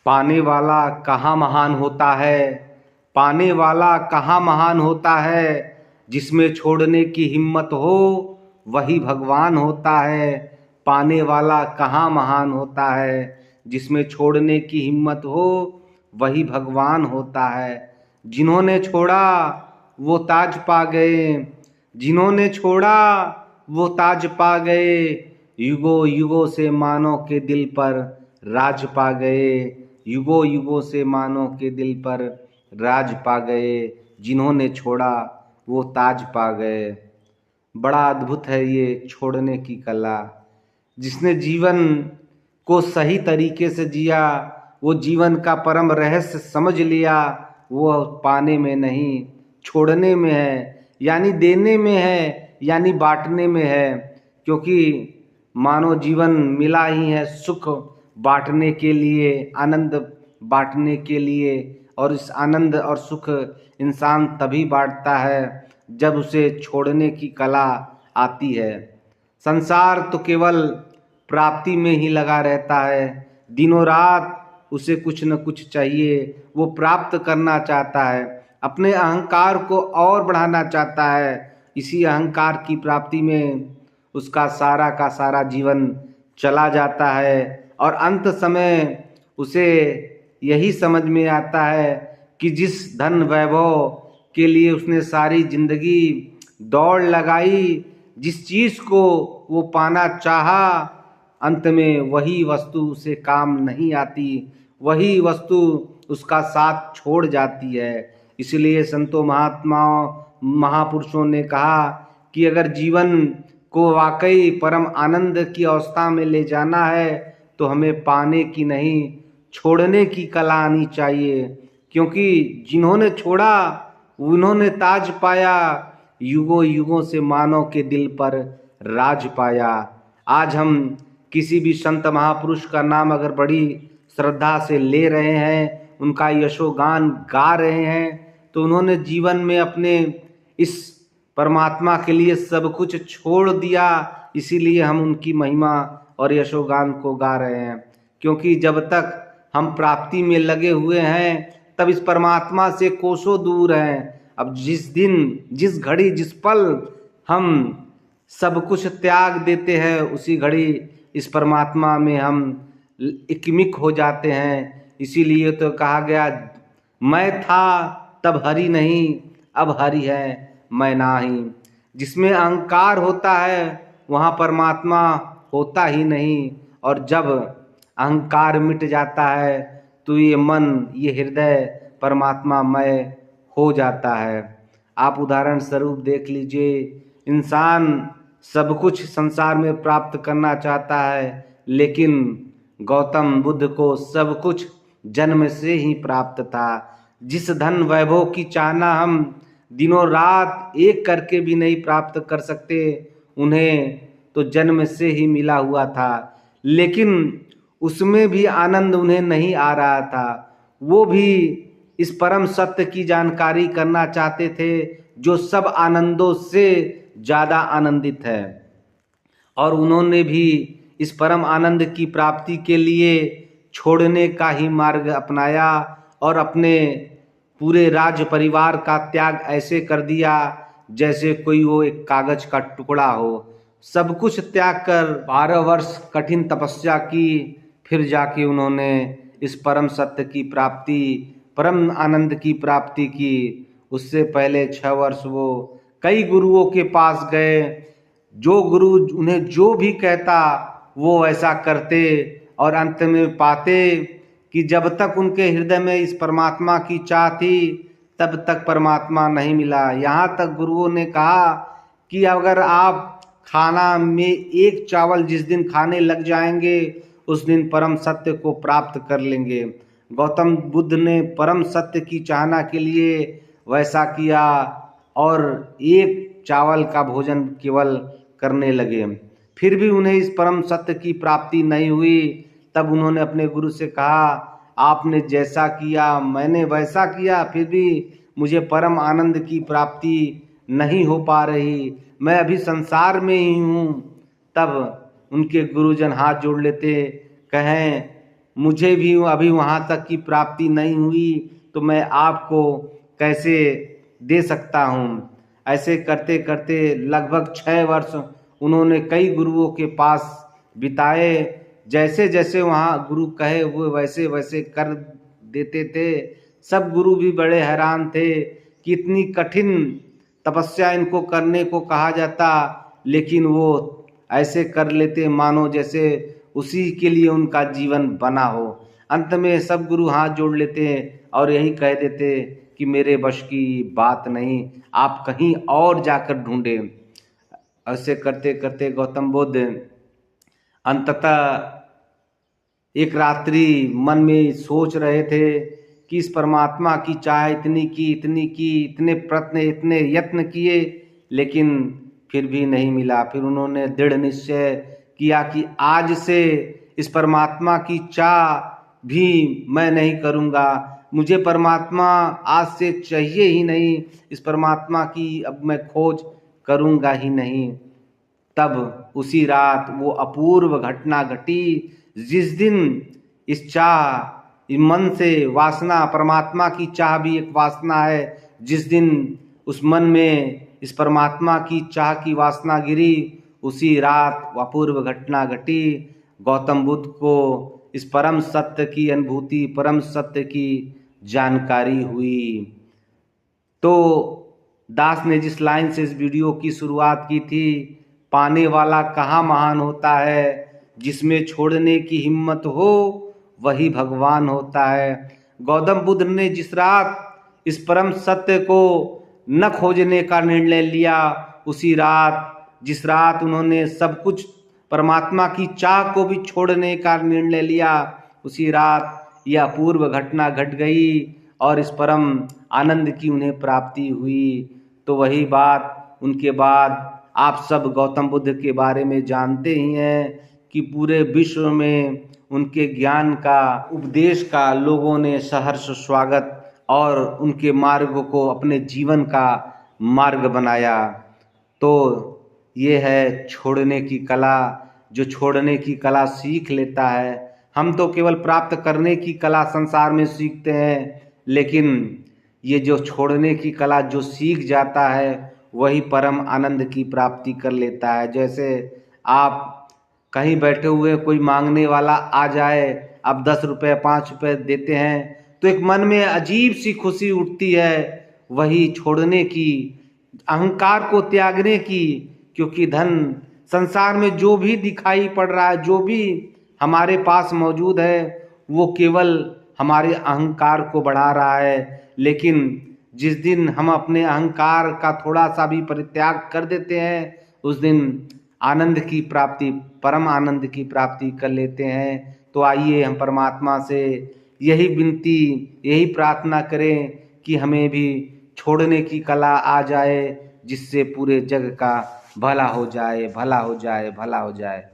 पाने वाला कहाँ महान होता है, पाने वाला कहाँ महान होता है। जिसमें छोड़ने की हिम्मत हो वही भगवान होता है। पाने वाला कहाँ महान होता है, जिसमें छोड़ने की हिम्मत हो वही भगवान होता है। जिन्होंने छोड़ा वो ताज पा गए, जिन्होंने छोड़ा वो ताज पा गए। युगों युगों से मानव के दिल पर राज पा गए, युगों युगों से मानव के दिल पर राज पा गए। जिन्होंने छोड़ा वो ताज पा गए। बड़ा अद्भुत है ये छोड़ने की कला। जिसने जीवन को सही तरीके से जिया, वो जीवन का परम रहस्य समझ लिया। वो पाने में नहीं, छोड़ने में है, यानी देने में है, यानी बांटने में है। क्योंकि मानव जीवन मिला ही है सुख बांटने के लिए, आनंद बांटने के लिए। और इस आनंद और सुख इंसान तभी बांटता है जब उसे छोड़ने की कला आती है। संसार तो केवल प्राप्ति में ही लगा रहता है। दिनों रात उसे कुछ न कुछ चाहिए, वो प्राप्त करना चाहता है, अपने अहंकार को और बढ़ाना चाहता है। इसी अहंकार की प्राप्ति में उसका सारा का सारा जीवन चला जाता है। और अंत समय उसे यही समझ में आता है कि जिस धन वैभव के लिए उसने सारी जिंदगी दौड़ लगाई, जिस चीज़ को वो पाना चाहा, अंत में वही वस्तु उसे काम नहीं आती, वही वस्तु उसका साथ छोड़ जाती है। इसलिए संतों महात्माओं महापुरुषों ने कहा कि अगर जीवन को वाकई परम आनंद की अवस्था में ले जाना है तो हमें पाने की नहीं, छोड़ने की कला आनी चाहिए। क्योंकि जिन्होंने छोड़ा उन्होंने ताज पाया, युगों युगों से मानव के दिल पर राज पाया। आज हम किसी भी संत महापुरुष का नाम अगर बड़ी श्रद्धा से ले रहे हैं, उनका यशोगान गा रहे हैं, तो उन्होंने जीवन में अपने इस परमात्मा के लिए सब कुछ छोड़ दिया। इसीलिए हम उनकी महिमा और यशोगान को गा रहे हैं। क्योंकि जब तक हम प्राप्ति में लगे हुए हैं तब इस परमात्मा से कोसों दूर हैं। अब जिस दिन, जिस घड़ी, जिस पल हम सब कुछ त्याग देते हैं, उसी घड़ी इस परमात्मा में हम इकमिक हो जाते हैं। इसीलिए तो कहा गया, मैं था तब हरि नहीं, अब हरि है मैं नाही। जिसमें अहंकार होता है वहाँ परमात्मा होता ही नहीं। और जब अहंकार मिट जाता है तो ये मन, ये हृदय परमात्मामय हो जाता है। आप उदाहरण स्वरूप देख लीजिए, इंसान सब कुछ संसार में प्राप्त करना चाहता है, लेकिन गौतम बुद्ध को सब कुछ जन्म से ही प्राप्त था। जिस धन वैभव की चाहना हम दिनों रात एक करके भी नहीं प्राप्त कर सकते, उन्हें तो जन्म से ही मिला हुआ था। लेकिन उसमें भी आनंद उन्हें नहीं आ रहा था। वो भी इस परम सत्य की जानकारी करना चाहते थे जो सब आनंदों से ज़्यादा आनंदित है। और उन्होंने भी इस परम आनंद की प्राप्ति के लिए छोड़ने का ही मार्ग अपनाया और अपने पूरे राज्य परिवार का त्याग ऐसे कर दिया जैसे कोई वो एक कागज का टुकड़ा हो। सब कुछ त्याग कर 12 वर्ष कठिन तपस्या की, फिर जाके उन्होंने इस परम सत्य की प्राप्ति, परम आनंद की प्राप्ति की। उससे पहले 6 वर्ष वो कई गुरुओं के पास गए। जो गुरु उन्हें जो भी कहता वो वैसा करते, और अंत में पाते कि जब तक उनके हृदय में इस परमात्मा की चाह थी तब तक परमात्मा नहीं मिला। यहाँ तक गुरुओं ने कहा कि अगर आप खाना में एक चावल जिस दिन खाने लग जाएंगे उस दिन परम सत्य को प्राप्त कर लेंगे। गौतम बुद्ध ने परम सत्य की चाहना के लिए वैसा किया और एक चावल का भोजन केवल करने लगे। फिर भी उन्हें इस परम सत्य की प्राप्ति नहीं हुई। तब उन्होंने अपने गुरु से कहा, आपने जैसा किया मैंने वैसा किया, फिर भी मुझे परम आनंद की प्राप्ति नहीं हो पा रही, मैं अभी संसार में ही हूँ। तब उनके गुरुजन हाथ जोड़ लेते, कहें मुझे भी अभी वहाँ तक की प्राप्ति नहीं हुई, तो मैं आपको कैसे दे सकता हूँ। ऐसे करते करते लगभग 6 वर्ष उन्होंने कई गुरुओं के पास बिताए। जैसे जैसे वहाँ गुरु कहे वो वैसे वैसे कर देते थे। सब गुरु भी बड़े हैरान थे कि इतनी कठिन तपस्या इनको करने को कहा जाता, लेकिन वो ऐसे कर लेते मानो जैसे उसी के लिए उनका जीवन बना हो। अंत में सब गुरु हाथ जोड़ लेते और यही कह देते कि मेरे वश की बात नहीं, आप कहीं और जाकर ढूंढें। ऐसे करते करते गौतम बुद्ध अंततः एक रात्रि मन में सोच रहे थे कि इस परमात्मा की चाह इतनी की इतने प्रयत्न इतने यत्न किए, लेकिन फिर भी नहीं मिला। फिर उन्होंने दृढ़ निश्चय किया कि आज से इस परमात्मा की चाह भी मैं नहीं करूँगा, मुझे परमात्मा आज से चाहिए ही नहीं, इस परमात्मा की अब मैं खोज करूँगा ही नहीं। तब उसी रात वो अपूर्व घटना घटी जिस दिन इस चाह इस मन से वासना, परमात्मा की चाह भी एक वासना है, जिस दिन उस मन में इस परमात्मा की चाह की वासना गिरी, उसी रात अपूर्व घटना घटी। गौतम बुद्ध को इस परम सत्य की अनुभूति, परम सत्य की जानकारी हुई। तो दास ने जिस लाइन से इस वीडियो की शुरुआत की थी, पाने वाला कहाँ महान होता है, जिसमें छोड़ने की हिम्मत हो वही भगवान होता है। गौतम बुद्ध ने जिस रात इस परम सत्य को न खोजने का निर्णय लिया, उसी रात जिस रात उन्होंने सब कुछ परमात्मा की चाह को भी छोड़ने का निर्णय लिया, उसी रात यह अपूर्व घटना घट गई और इस परम आनंद की उन्हें प्राप्ति हुई। तो वही बात उनके बाद आप सब गौतम बुद्ध के बारे में जानते ही हैं कि पूरे विश्व में उनके ज्ञान का, उपदेश का लोगों ने सहर्ष स्वागत और उनके मार्ग को अपने जीवन का मार्ग बनाया। तो ये है छोड़ने की कला। जो छोड़ने की कला सीख लेता है, हम तो केवल प्राप्त करने की कला संसार में सीखते हैं, लेकिन ये जो छोड़ने की कला जो सीख जाता है वही परम आनंद की प्राप्ति कर लेता है। जैसे आप कहीं बैठे हुए कोई मांगने वाला आ जाए, आप 10 रुपये 5 रुपये देते हैं तो एक मन में अजीब सी खुशी उठती है, वही छोड़ने की, अहंकार को त्यागने की। क्योंकि धन संसार में जो भी दिखाई पड़ रहा है, जो भी हमारे पास मौजूद है, वो केवल हमारे अहंकार को बढ़ा रहा है। लेकिन जिस दिन हम अपने अहंकार का थोड़ा सा भी परित्याग कर देते हैं, उस दिन आनंद की प्राप्ति, परम आनंद की प्राप्ति कर लेते हैं। तो आइए हम परमात्मा से यही विनती, यही प्रार्थना करें कि हमें भी छोड़ने की कला आ जाए, जिससे पूरे जग का भला हो जाए, भला हो जाए, भला हो जाए।